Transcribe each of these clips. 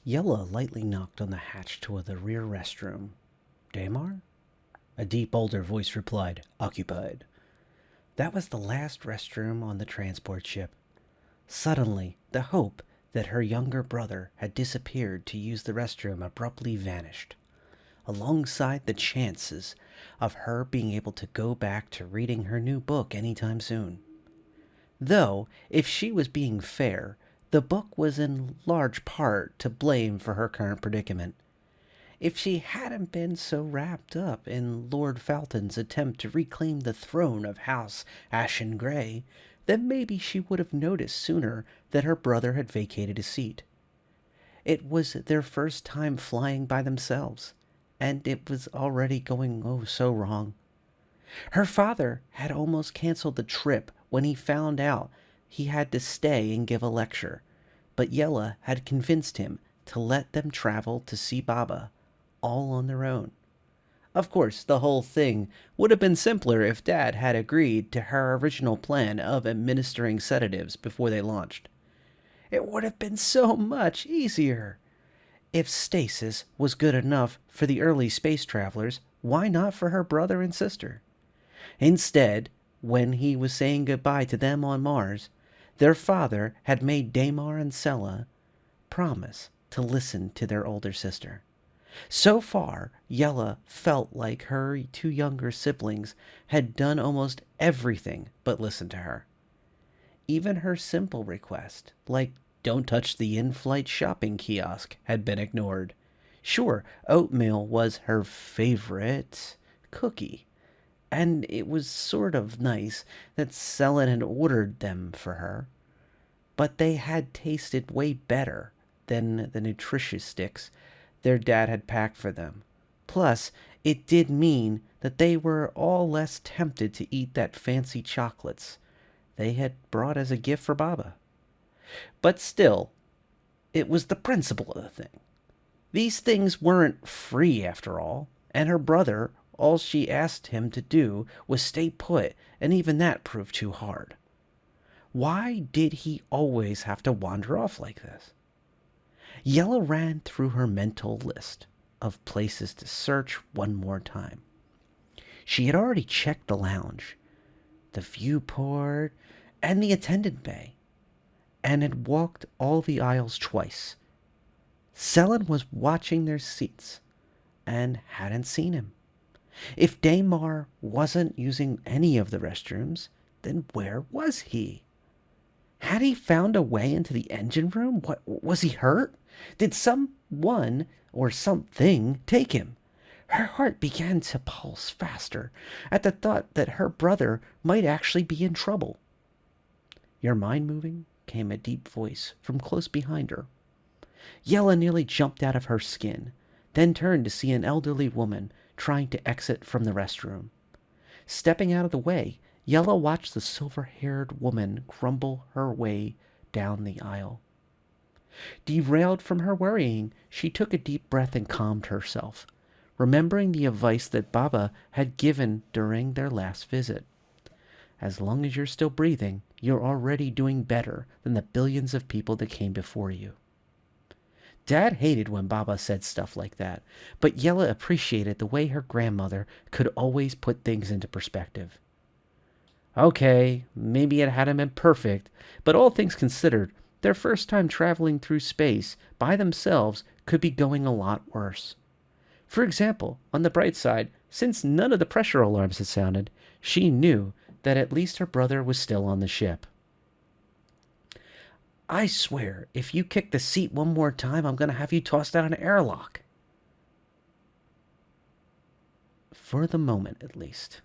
Yella lightly knocked on the hatch to the rear restroom. Damar? A deep, older voice replied, occupied. That was the last restroom on the transport ship. Suddenly, the hope that her younger brother had disappeared to use the restroom abruptly vanished, alongside the chances of her being able to go back to reading her new book anytime soon. Though, if she was being fair, the book was in large part to blame for her current predicament. If she hadn't been so wrapped up in Lord Falton's attempt to reclaim the throne of House Ashen Grey, then maybe she would have noticed sooner that her brother had vacated his seat. It was their first time flying by themselves, and it was already going oh so wrong. Her father had almost canceled the trip when he found out he had to stay and give a lecture, but Yella had convinced him to let them travel to see Baba, all on their own. Of course, the whole thing would have been simpler if Dad had agreed to her original plan of administering sedatives before they launched. It would have been so much easier. If stasis was good enough for the early space travelers, why not for her brother and sister? Instead, when he was saying goodbye to them on Mars, their father had made Damar and Sella promise to listen to their older sister. So far, Yella felt like her two younger siblings had done almost everything but listen to her. Even her simple request, like don't touch the in-flight shopping kiosk, had been ignored. Sure, oatmeal was her favorite cookie, and it was sort of nice that Selen had ordered them for her, but they had tasted way better than the nutritious sticks their dad had packed for them. Plus, it did mean that they were all less tempted to eat that fancy chocolates they had brought as a gift for Baba. But still, it was the principle of the thing. These things weren't free after all, and her brother, all she asked him to do was stay put, and even that proved too hard. Why did he always have to wander off like this? Yella ran through her mental list of places to search one more time. She had already checked the lounge, the viewport, and the attendant bay, and had walked all the aisles twice. Selen was watching their seats and hadn't seen him. If Damar wasn't using any of the restrooms, then where was he? Had he found a way into the engine room? What, was he hurt? Did someone or something take him? Her heart began to pulse faster at the thought that her brother might actually be in trouble. Your mind moving? Came a deep voice from close behind her. Yella nearly jumped out of her skin, then turned to see an elderly woman trying to exit from the restroom. Stepping out of the way, Yella watched the silver-haired woman grumble her way down the aisle. Derailed from her worrying, she took a deep breath and calmed herself, remembering the advice that Baba had given during their last visit. As long as you're still breathing, you're already doing better than the billions of people that came before you. Dad hated when Baba said stuff like that, but Yella appreciated the way her grandmother could always put things into perspective. Okay, maybe it hadn't been perfect, but all things considered, their first time traveling through space by themselves could be going a lot worse. For example, on the bright side, since none of the pressure alarms had sounded, she knew that at least her brother was still on the ship. I swear, if you kick the seat one more time, I'm going to have you tossed out an airlock. For the moment, at least,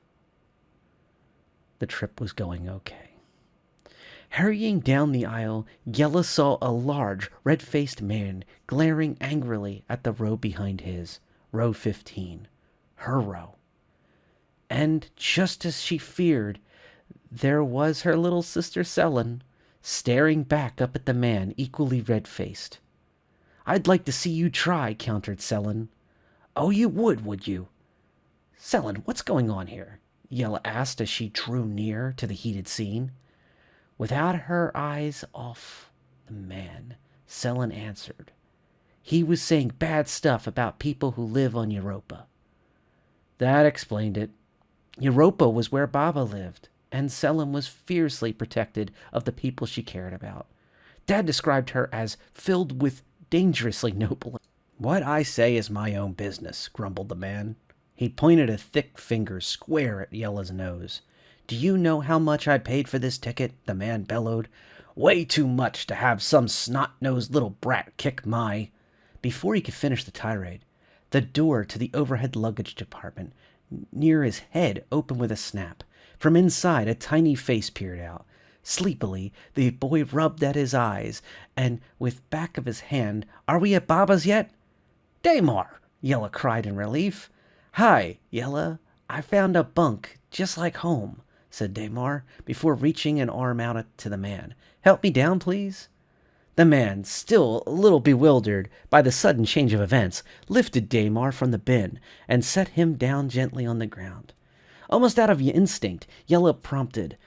the trip was going okay. Hurrying down the aisle, Yella saw a large, red-faced man glaring angrily at the row behind his, row 15, her row. And just as she feared, there was her little sister Selen, staring back up at the man, equally red-faced. I'd like to see you try, countered Selen. Oh, you would you? Selen, what's going on here? Yella asked as she drew near to the heated scene. Without her eyes off the man, Selen answered. He was saying bad stuff about people who live on Europa. That explained it. Europa was where Baba lived, and Selim was fiercely protected of the people she cared about. Dad described her as filled with dangerously noble. What I say is my own business, grumbled the man. He pointed a thick finger square at Yella's nose. Do you know how much I paid for this ticket? The man bellowed. Way too much to have some snot-nosed little brat kick my... Before he could finish the tirade, the door to the overhead luggage department near his head opened with a snap. From inside, a tiny face peered out. Sleepily, the boy rubbed at his eyes, and with back of his hand, Are we at Baba's yet? Damar! Yella cried in relief. Hi, Yella. I found a bunk, just like home, said Damar, before reaching an arm out to the man. Help me down, please? The man, still a little bewildered by the sudden change of events, lifted Damar from the bin and set him down gently on the ground. Almost out of instinct, Yella prompted,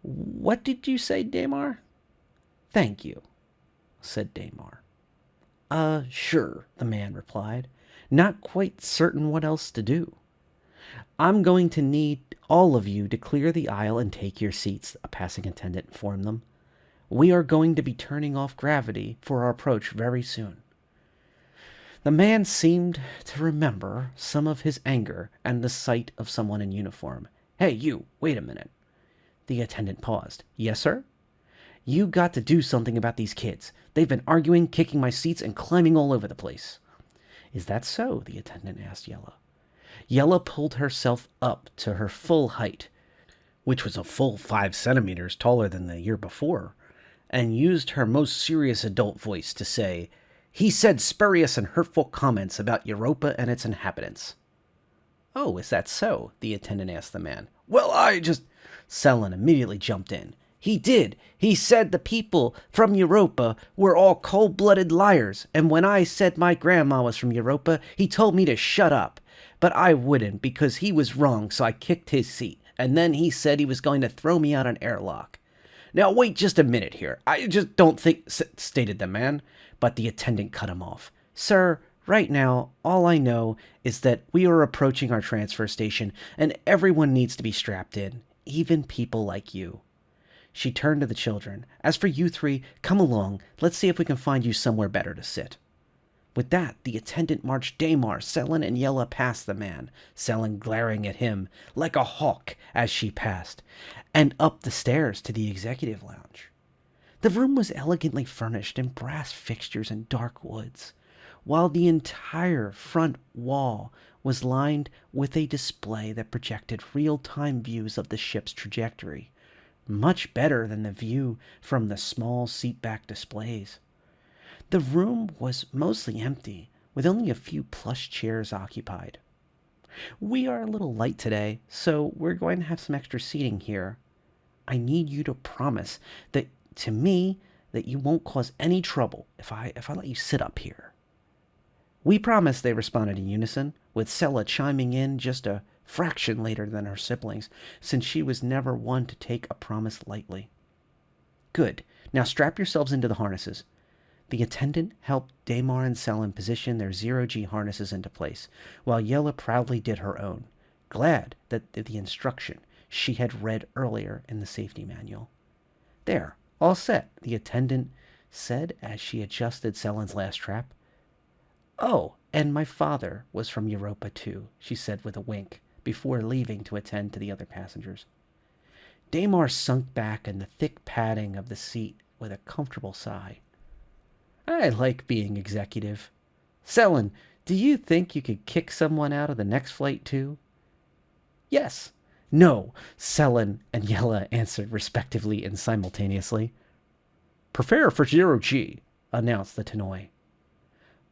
What did you say, Damar? Thank you, said Damar. Sure, the man replied, not quite certain what else to do. I'm going to need all of you to clear the aisle and take your seats, a passing attendant informed them. We are going to be turning off gravity for our approach very soon. The man seemed to remember some of his anger and the sight of someone in uniform. Hey, you, wait a minute. The attendant paused. Yes, sir? You got to do something about these kids. They've been arguing, kicking my seats, and climbing all over the place. Is that so? The attendant asked Yella. Yella pulled herself up to her full height, which was a full 5 centimeters taller than the year before, and used her most serious adult voice to say, He said spurious and hurtful comments about Europa and its inhabitants. Oh, is that so? The attendant asked the man. Well, Selin immediately jumped in. He did. He said the people from Europa were all cold-blooded liars, and when I said my grandma was from Europa, he told me to shut up. But I wouldn't, because he was wrong, so I kicked his seat, and then he said he was going to throw me out an airlock. Now, wait just a minute here. I just don't think, stated the man, but the attendant cut him off. Sir, right now, all I know is that we are approaching our transfer station, and everyone needs to be strapped in, even people like you. She turned to the children. As for you three, come along. Let's see if we can find you somewhere better to sit. With that, the attendant marched Damar, Selin, and Yella past the man, Selin glaring at him like a hawk as she passed, and up the stairs to the executive lounge. The room was elegantly furnished in brass fixtures and dark woods, while the entire front wall was lined with a display that projected real-time views of the ship's trajectory, much better than the view from the small seat-back displays. The room was mostly empty, with only a few plush chairs occupied. We are a little light today, so we're going to have some extra seating here. I need you to promise that to me that you won't cause any trouble if I let you sit up here. We promise, they responded in unison, with Sella chiming in just a fraction later than her siblings, since she was never one to take a promise lightly. Good. Now strap yourselves into the harnesses. The attendant helped Damar and Selin position their zero-G harnesses into place, while Yella proudly did her own, glad that the instruction she had read earlier in the safety manual. There, all set, the attendant said as she adjusted Selin's last strap. Oh, and my father was from Europa too, she said with a wink, before leaving to attend to the other passengers. Damar sunk back in the thick padding of the seat with a comfortable sigh. I like being executive. Selin, do you think you could kick someone out of the next flight too? Yes. No, Selin and Yella answered respectively and simultaneously. Prepare for zero-G, announced the Tannoy.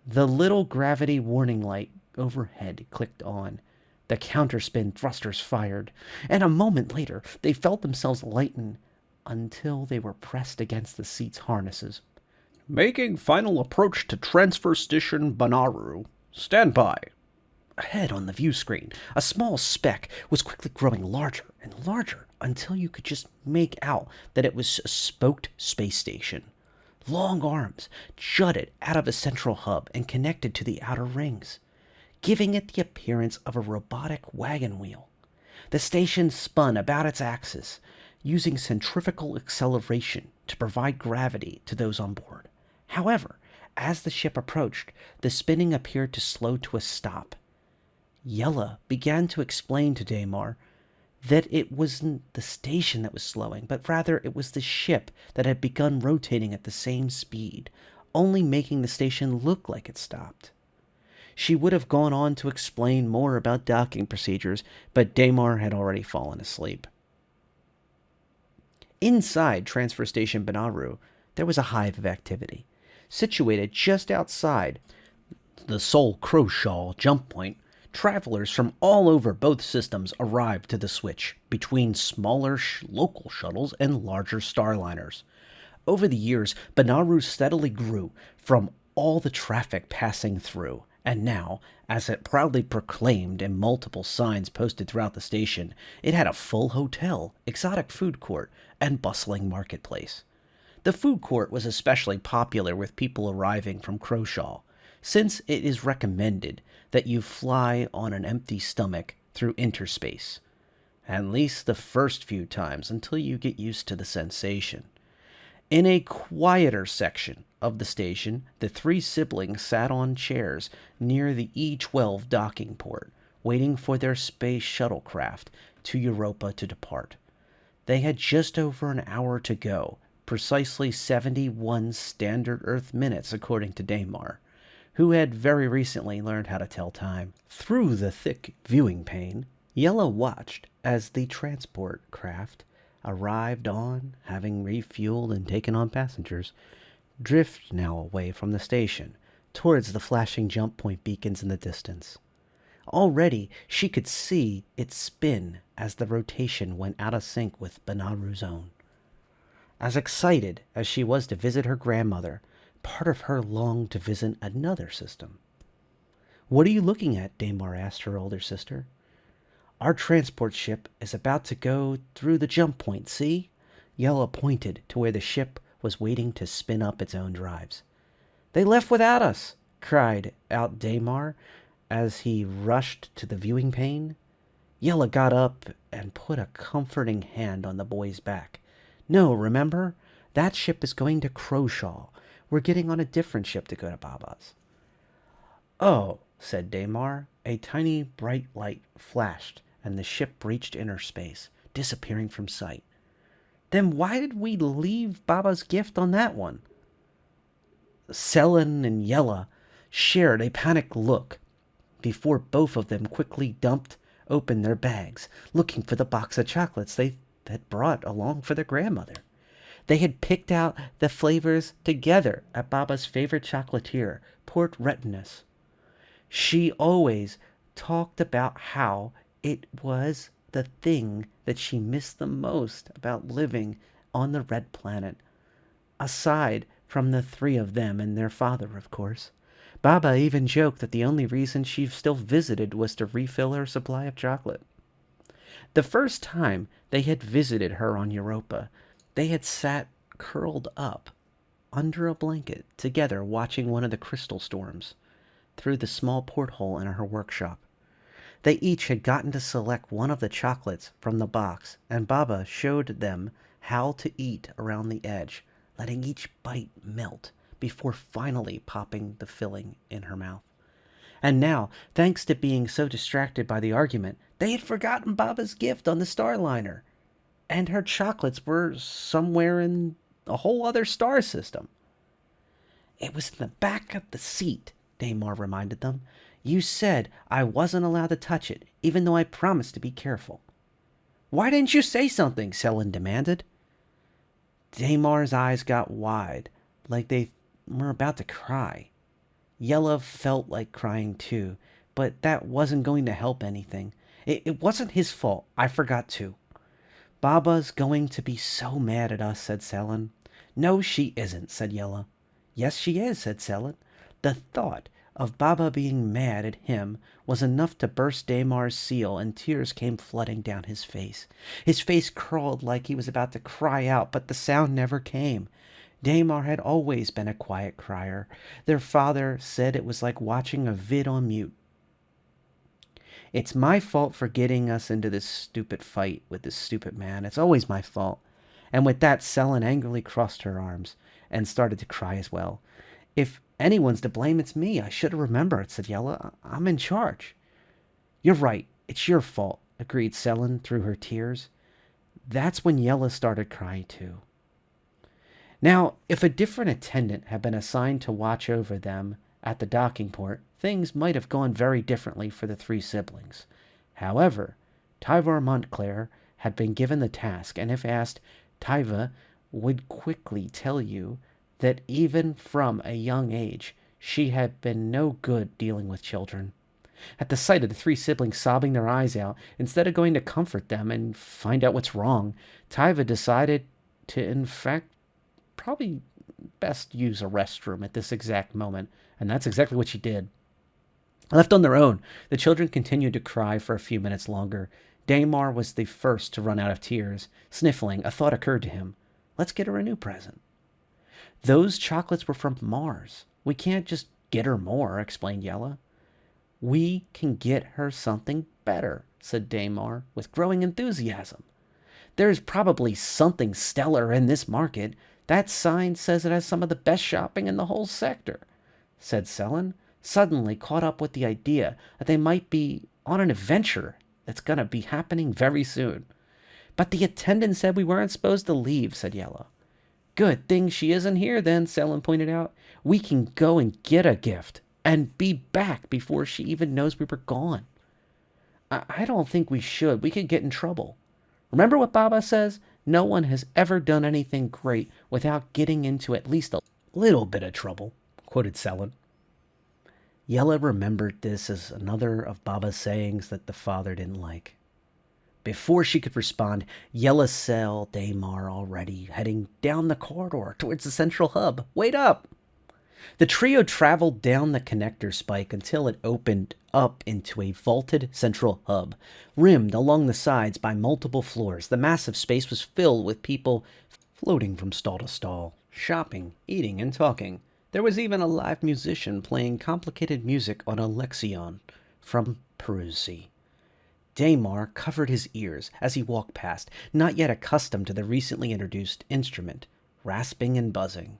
The little gravity warning light overhead clicked on. The counterspin thrusters fired, and a moment later they felt themselves lighten until they were pressed against the seat's harnesses. Making final approach to transfer station Banaru. Stand by. Ahead on the view screen, a small speck was quickly growing larger and larger until you could just make out that it was a spoked space station. Long arms jutted out of a central hub and connected to the outer rings, giving it the appearance of a robotic wagon wheel. The station spun about its axis, using centrifugal acceleration to provide gravity to those on board. However, as the ship approached, the spinning appeared to slow to a stop. Yella began to explain to Daymar that it wasn't the station that was slowing, but rather it was the ship that had begun rotating at the same speed, only making the station look like it stopped. She would have gone on to explain more about docking procedures, but Daymar had already fallen asleep. Inside Transfer Station Banaru, there was a hive of activity. Situated just outside the Sol Crowshaw jump point, travelers from all over both systems arrived to the switch between smaller local shuttles and larger Starliners. Over the years, Banaru steadily grew from all the traffic passing through, and now, as it proudly proclaimed in multiple signs posted throughout the station, it had a full hotel, exotic food court, and bustling marketplace. The food court was especially popular with people arriving from Crowshaw, since it is recommended that you fly on an empty stomach through interspace, at least the first few times until you get used to the sensation. In a quieter section of the station, the three siblings sat on chairs near the E-12 docking port, waiting for their space shuttlecraft to Europa to depart. They had just over an hour to go, precisely 71 standard Earth minutes according to Daymar, who had very recently learned how to tell time. Through the thick viewing pane, Yella watched as the transport craft arrived on, having refueled and taken on passengers, drift now away from the station, towards the flashing jump point beacons in the distance. Already she could see it spin as the rotation went out of sync with Banaru's own. As excited as she was to visit her grandmother, part of her longed to visit another system. "What are you looking at?" Daymar asked her older sister. "Our transport ship is about to go through the jump point, see?" Yella pointed to where the ship was waiting to spin up its own drives. "They left without us!" cried out Daymar as he rushed to the viewing pane. Yella got up and put a comforting hand on the boy's back. "No, remember? That ship is going to Crowshaw. We're getting on a different ship to go to Baba's." "Oh," said Daymar. A tiny bright light flashed, and the ship reached inner space, disappearing from sight. "Then why did we leave Baba's gift on that one?" Selen and Yella shared a panicked look before both of them quickly dumped open their bags, looking for the box of chocolates they had brought along for their grandmother. They had picked out the flavors together at Baba's favorite chocolatier, Port Retinus. She always talked about how it was the thing that she missed the most about living on the Red Planet, aside from the three of them and their father, of course. Baba even joked that the only reason she still visited was to refill her supply of chocolate. The first time they had visited her on Europa, they had sat curled up under a blanket together watching one of the crystal storms through the small porthole in her workshop. They each had gotten to select one of the chocolates from the box, and Baba showed them how to eat around the edge, letting each bite melt before finally popping the filling in her mouth. And now, thanks to being so distracted by the argument, they had forgotten Baba's gift on the Starliner, and her chocolates were somewhere in a whole other star system. "It was in the back of the seat," Daymar reminded them. "You said I wasn't allowed to touch it, even though I promised to be careful." "Why didn't you say something?" Selen demanded. Daymar's eyes got wide, like they were about to cry. Yella felt like crying too, but that wasn't going to help anything. It wasn't his fault. I forgot to. "Baba's going to be so mad at us," said Selen. "No, she isn't," said Yella. "Yes, she is," said Selen. The thought of Baba being mad at him was enough to burst Daymar's seal, and tears came flooding down his face. His face curled like he was about to cry out, but the sound never came. Damar had always been a quiet crier. Their father said it was like watching a vid on mute. It's my fault for getting us into this stupid fight with this stupid man. It's always my fault. And with that, Selin angrily crossed her arms and started to cry as well. If anyone's to blame, it's me. I should have remembered, said Yella. I'm in charge. You're right. It's your fault, agreed Selin through her tears. That's when Yella started crying too. Now, if a different attendant had been assigned to watch over them at the docking port, things might have gone very differently for the three siblings. However, Tyvar Montclair had been given the task, and if asked, Tyva would quickly tell you that even from a young age, she had been no good dealing with children. At the sight of the three siblings sobbing their eyes out, instead of going to comfort them and find out what's wrong, Tyva decided to, in fact, probably best use a restroom at this exact moment, and that's exactly what she did. Left on their own, the children continued to cry for a few minutes longer. Damar was the first to run out of tears. Sniffling, a thought occurred to him. Let's get her a new present. Those chocolates were from Mars. We can't just get her more, explained Yella. We can get her something better, said Damar, with growing enthusiasm. There's probably something stellar in this market. That sign says it has some of the best shopping in the whole sector, said Selin, suddenly caught up with the idea that they might be on an adventure that's going to be happening very soon. But the attendant said we weren't supposed to leave, said Yella. Good thing she isn't here then, Selin pointed out. We can go and get a gift and be back before she even knows we were gone. I don't think we should. We could get in trouble. Remember what Baba says? No one has ever done anything great without getting into at least a little bit of trouble, quoted Selin. Yella remembered this as another of Baba's sayings that the father didn't like. Before she could respond, Yella saw Damar already heading down the corridor towards the central hub. Wait up! The trio traveled down the connector spike until it opened up into a vaulted central hub. Rimmed along the sides by multiple floors, the massive space was filled with people floating from stall to stall, shopping, eating, and talking. There was even a live musician playing complicated music on a Lexion from Perusi. Damar covered his ears as he walked past, not yet accustomed to the recently introduced instrument, rasping and buzzing.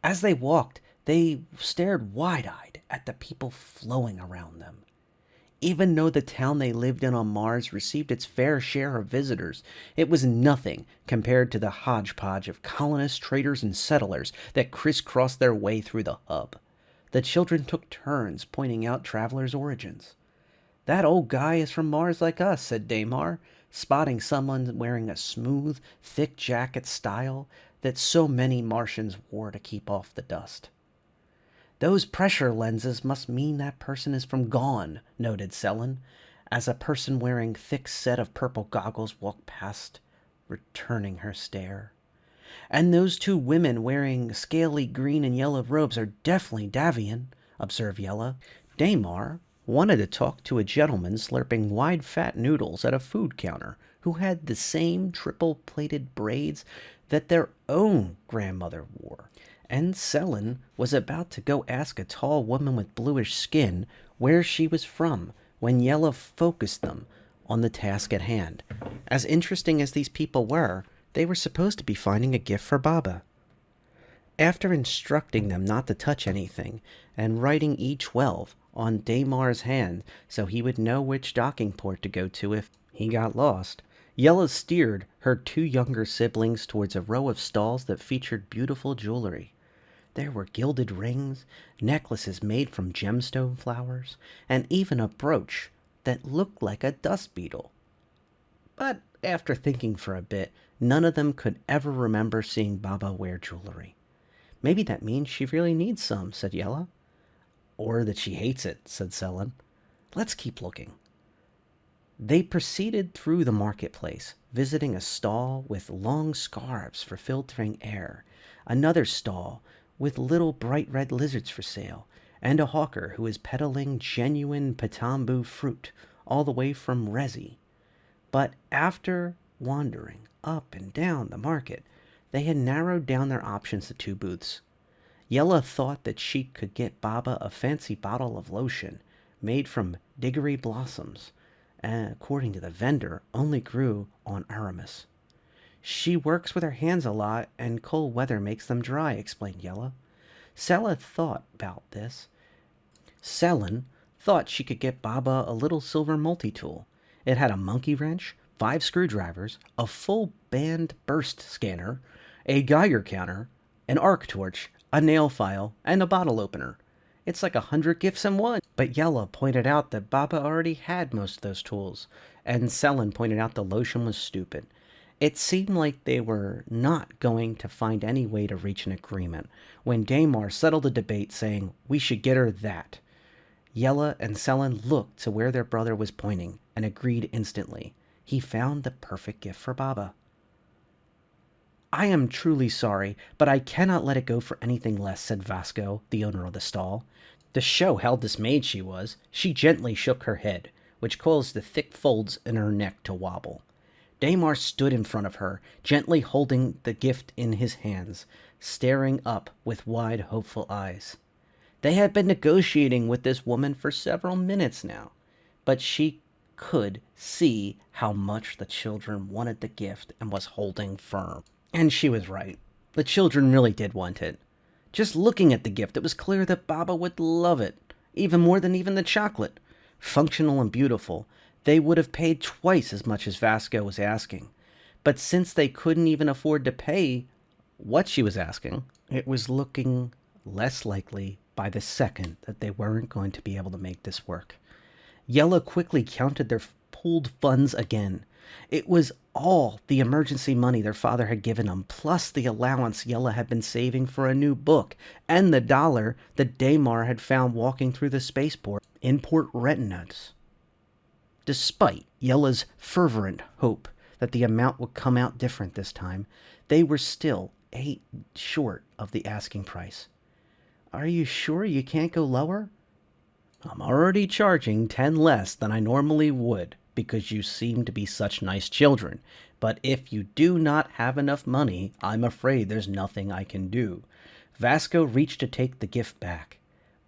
As they walked, they stared wide-eyed at the people flowing around them. Even though the town they lived in on Mars received its fair share of visitors, it was nothing compared to the hodgepodge of colonists, traders, and settlers that crisscrossed their way through the hub. The children took turns pointing out travelers' origins. That old guy is from Mars like us, said Damar, spotting someone wearing a smooth, thick jacket style that so many Martians wore to keep off the dust. Those pressure lenses must mean that person is from Gone, noted Selin, as a person wearing thick set of purple goggles walked past, returning her stare. And those two women wearing scaly green and yellow robes are definitely Davian, observed Yella. Damar wanted to talk to a gentleman slurping wide fat noodles at a food counter who had the same triple-plated braids that their own grandmother wore. And Selin was about to go ask a tall woman with bluish skin where she was from when Yella focused them on the task at hand. As interesting as these people were, they were supposed to be finding a gift for Baba. After instructing them not to touch anything and writing E12 on Damar's hand so he would know which docking port to go to if he got lost, Yella steered her two younger siblings towards a row of stalls that featured beautiful jewelry. There were gilded rings, necklaces made from gemstone flowers, and even a brooch that looked like a dust beetle. But after thinking for a bit, none of them could ever remember seeing Baba wear jewelry. Maybe that means she really needs some, said Yella. Or that she hates it, said Selin. Let's keep looking. They proceeded through the marketplace, visiting a stall with long scarves for filtering air, another stall with little bright red lizards for sale, and a hawker who is peddling genuine Patambu fruit all the way from Rezi. But after wandering up and down the market, They had narrowed down their options to 2 booths. Yella thought that she could get Baba a fancy bottle of lotion made from diggory blossoms, and according to the vendor, only grew on Aramis. She works with her hands a lot, and cold weather makes them dry, explained Yella. Sella thought about this. Selin thought she could get Baba a little silver multi-tool. It had a monkey wrench, 5 screwdrivers, a full band burst scanner, a Geiger counter, an arc torch, a nail file, and a bottle opener. It's like 100 gifts in one. But Yella pointed out that Baba already had most of those tools, and Selin pointed out the lotion was stupid. It seemed like they were not going to find any way to reach an agreement when Damar settled the debate, saying, "We should get her that." Yella and Selin looked to where their brother was pointing and agreed instantly. He found the perfect gift for Baba. "I am truly sorry, but I cannot let it go for anything less," said Vasco, the owner of the stall. To show how dismayed she was, she gently shook her head, which caused the thick folds in her neck to wobble. Damar stood in front of her, gently holding the gift in his hands, staring up with wide, hopeful eyes. They had been negotiating with this woman for several minutes now, but she could see how much the children wanted the gift and was holding firm. And she was right. The children really did want it. Just looking at the gift, it was clear that Baba would love it, even more than even the chocolate. Functional and beautiful, they would have paid twice as much as Vasco was asking. But since they couldn't even afford to pay what she was asking, it was looking less likely by the second that they weren't going to be able to make this work. Yella quickly counted their pooled funds again. It was all the emergency money their father had given them, plus the allowance Yella had been saving for a new book, and the dollar that Damar had found walking through the spaceport in Port Retinus. Despite Yella's fervent hope that the amount would come out different this time, they were still 8 short of the asking price. "Are you sure you can't go lower?" "I'm already charging 10 less than I normally would, because you seem to be such nice children. But if you do not have enough money, I'm afraid there's nothing I can do." Vasco reached to take the gift back,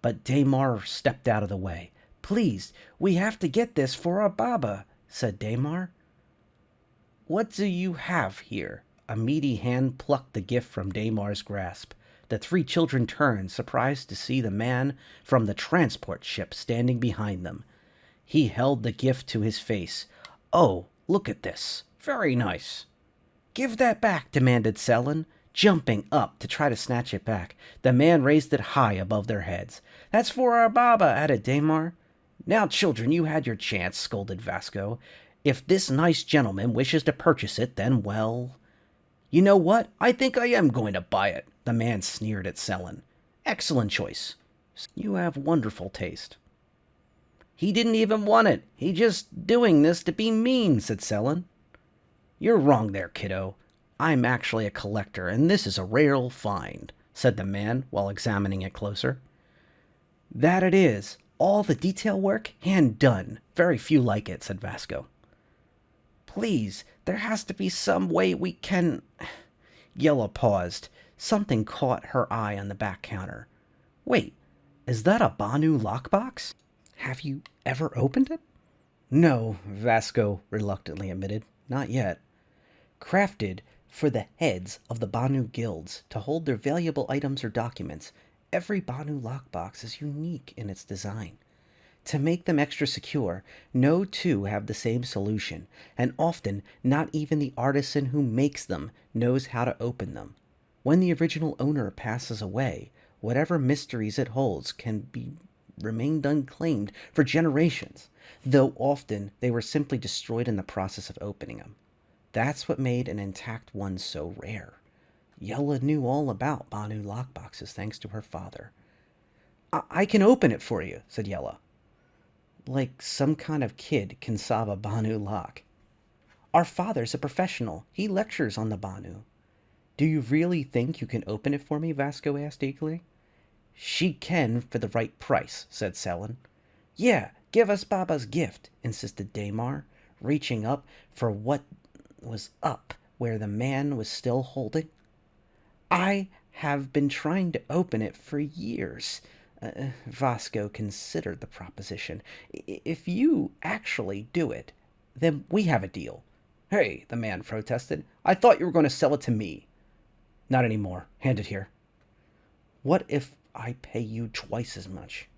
but Damar stepped out of the way. "Please, we have to get this for our Baba," said Damar. "What do you have here?" A meaty hand plucked the gift from Damar's grasp. The 3 children turned, surprised to see the man from the transport ship standing behind them. He held the gift to his face. "Oh, look at this. Very nice." "Give that back," demanded Selin, jumping up to try to snatch it back. The man raised it high above their heads. "That's for our Baba," added Damar. "Now, children, you had your chance," scolded Vasco. "If this nice gentleman wishes to purchase it, then, well... You know what? I think I am going to buy it." The man sneered at Selin. "Excellent choice. You have wonderful taste." "He didn't even want it. He just doing this to be mean," said Selin. "You're wrong there, kiddo. I'm actually a collector, and this is a rare find," said the man while examining it closer. "That it is. All the detail work, hand done. Very few like it," said Vasco. "Please, there has to be some way we can..." Yella paused. Something caught her eye on the back counter. "Wait, is that a Banu Lockbox? Have you ever opened it?" "No," Vasco reluctantly admitted. "Not yet." Crafted for the heads of the Banu guilds to hold their valuable items or documents, every Banu Lockbox is unique in its design. To make them extra secure, no 2 have the same solution, and often not even the artisan who makes them knows how to open them. When the original owner passes away, whatever mysteries it holds can be remained unclaimed for generations, though often they were simply destroyed in the process of opening them. That's what made an intact one so rare. Yella knew all about Banu lockboxes thanks to her father. I can open it for you," said Yella. Like some kind of kid can solve a Banu lock. "Our father's a professional. He lectures on the Banu." "Do you really think you can open it for me?" Vasco asked eagerly. "She can for the right price," said Selin. "Yeah, give us Baba's gift," insisted Damar, reaching up for what was up where the man was still holding. I have been trying to open it for years. Vasco considered the proposition. If you actually do it, then we have a deal. Hey, the man protested. I thought you were going to sell it to me. Not anymore. Hand it here. What if I pay you twice as much?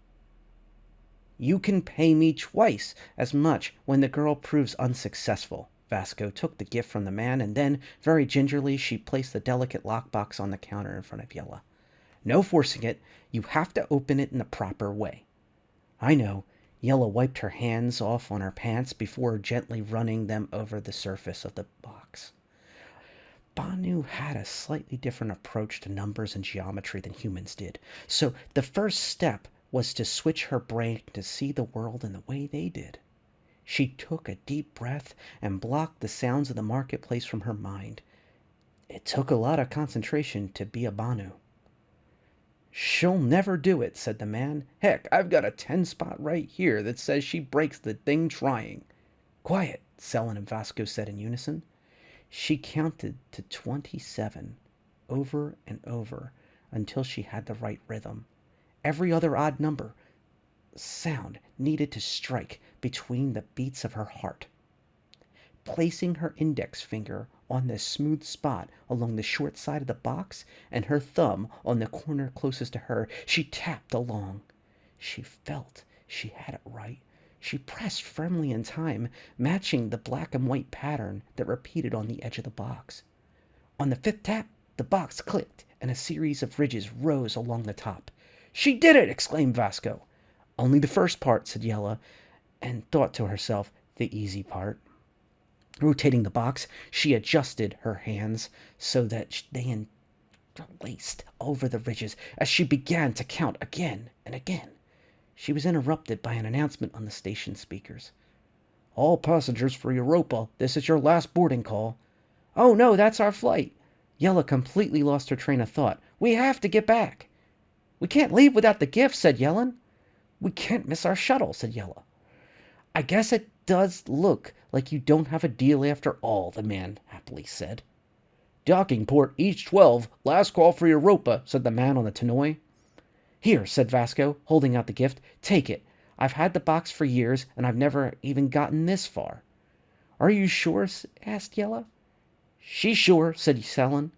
You can pay me twice as much when the girl proves unsuccessful. Vasco took the gift from the man, and then, very gingerly, she placed the delicate lockbox on the counter in front of Yella. No forcing it. You have to open it in the proper way. I know. Yella wiped her hands off on her pants before gently running them over the surface of the box. Banu had a slightly different approach to numbers and geometry than humans did, so the first step was to switch her brain to see the world in the way they did. She took a deep breath and blocked the sounds of the marketplace from her mind. It took a lot of concentration to be a Banu. She'll never do it, said the man. Heck, I've got a 10-spot right here that says she breaks the thing trying. Quiet, Selin and Vasco said in unison. She counted to 27 over and over until she had the right rhythm. Every other odd number, sound needed to strike between the beats of her heart. Placing her index finger on the smooth spot along the short side of the box and her thumb on the corner closest to her, she tapped along. She felt she had it right. She pressed firmly in time, matching the black and white pattern that repeated on the edge of the box. On the 5th tap, the box clicked and a series of ridges rose along the top. She did it! Exclaimed Vasco. Only the first part, said Yella, and thought to herself, the easy part. Rotating the box, she adjusted her hands so that they interlaced over the ridges as she began to count again and again. She was interrupted by an announcement on the station speakers. All passengers for Europa, this is your last boarding call. Oh no, that's our flight. Yella completely lost her train of thought. We have to get back. We can't leave without the gift, said Yellen. We can't miss our shuttle, said Yella. I guess it does look like you don't have a deal after all, the man happily said. Docking port each 12, last call for Europa, said the man on the tonneau. Here, said Vasco, holding out the gift. Take it. I've had the box for years, and I've never even gotten this far. Are you sure? Asked Yella. She's sure, said Selin,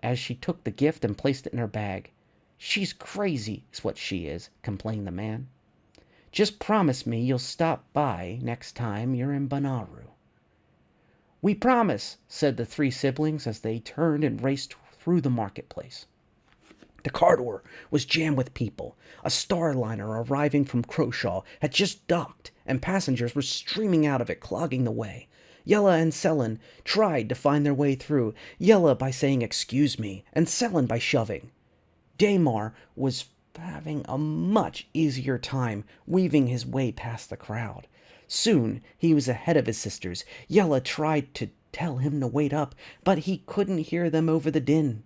as she took the gift and placed it in her bag. She's crazy, is what she is, complained the man. Just promise me you'll stop by next time you're in Banaru. We promise, said the three siblings as they turned and raced through the marketplace. The corridor was jammed with people. A Starliner arriving from Croshaw had just docked, and passengers were streaming out of it, clogging the way. Yella and Selin tried to find their way through, Yella by saying excuse me, and Selin by shoving. Damar was having a much easier time weaving his way past the crowd. Soon he was ahead of his sisters. Yella tried to tell him to wait up, but he couldn't hear them over the din.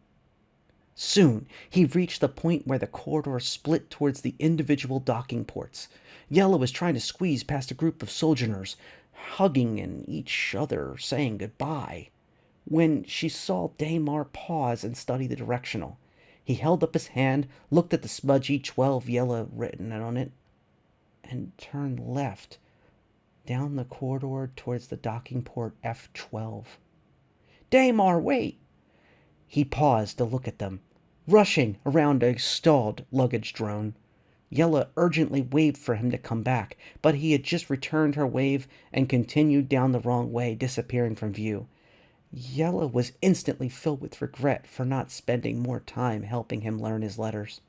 Soon he reached the point where the corridor split towards the individual docking ports. Yella was trying to squeeze past a group of sojourners, hugging and each other saying goodbye, when she saw Damar pause and study the directional. He held up his hand, looked at the smudgy 12 Yella written on it, and turned left, down the corridor towards the docking port F-12. Damar, wait! He paused to look at them, rushing around a stalled luggage drone. Yella urgently waved for him to come back, but he had just returned her wave and continued down the wrong way, disappearing from view. Yella was instantly filled with regret for not spending more time helping him learn his letters.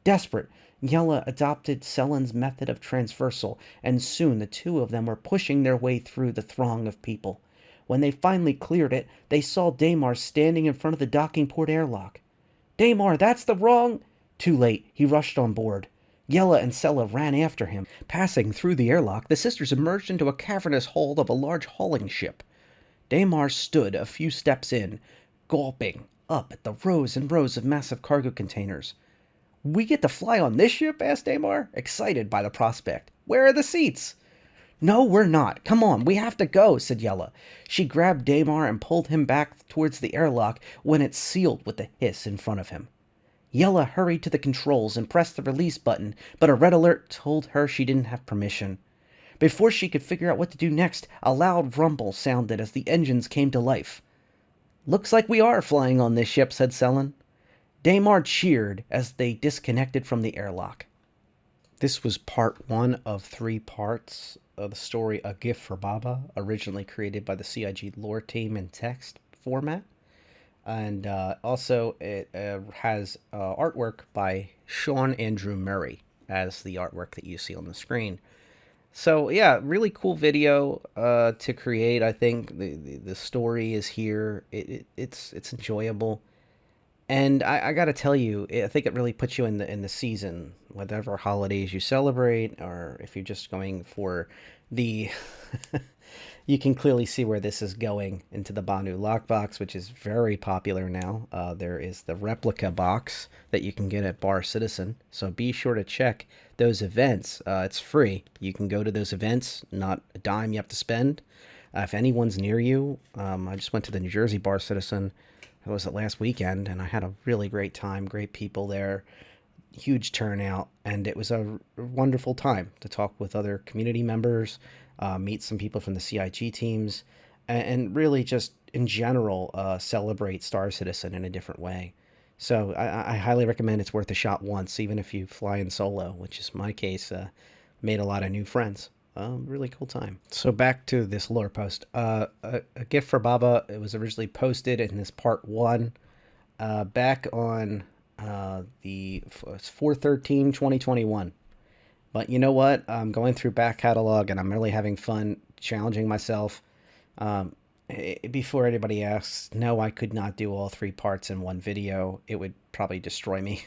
Desperate, Yella adopted Selin's method of transversal, and soon the two of them were pushing their way through the throng of people. When they finally cleared it, they saw Damar standing in front of the docking port airlock. Damar, that's the wrong... Too late, he rushed on board. Yella and Sella ran after him. Passing through the airlock, the sisters emerged into a cavernous hold of a large hauling ship. Damar stood a few steps in, gulping up at the rows and rows of massive cargo containers. We get to fly on this ship? Asked Damar, excited by the prospect. Where are the seats? No, we're not. Come on, we have to go, said Yella. She grabbed Damar and pulled him back towards the airlock when it sealed with a hiss in front of him. Yella hurried to the controls and pressed the release button, but a red alert told her she didn't have permission. Before she could figure out what to do next, a loud rumble sounded as the engines came to life. Looks like we are flying on this ship, said Selen. Damar cheered as they disconnected from the airlock. This was part 1 of 3 parts of the story A Gift for Baba, originally created by the CIG lore team in text format. And also it has artwork by Sean Andrew Murray as the artwork that you see on the screen. So yeah, really cool video to create. I think the story is here. It's enjoyable. And I got to tell you, I think it really puts you in the season, whatever holidays you celebrate, or if you're just going for the. You can clearly see where this is going into the Banu Lockbox, which is very popular now. There is the replica box that you can get at StarCitizen, so be sure to check those events. It's free. You can go to those events, not a dime you have to spend. If anyone's near you, I just went to the New Jersey StarCitizen. It was it last weekend, and I had a really great time. Great people there, huge turnout, and it was a wonderful time to talk with other community members, meet some people from the CIG teams, and really just in general celebrate StarCitizen in a different way. So I highly recommend it's worth a shot once, even if you fly in solo, which is my case. Made a lot of new friends. Really cool time. So back to this lore post. A Gift for Baba. It was originally posted in this part 1 back on the 4/13/2021. But you know what? I'm going through back catalog and I'm really having fun challenging myself. Before anybody asks, no, I could not do all 3 parts in one video. It would probably destroy me.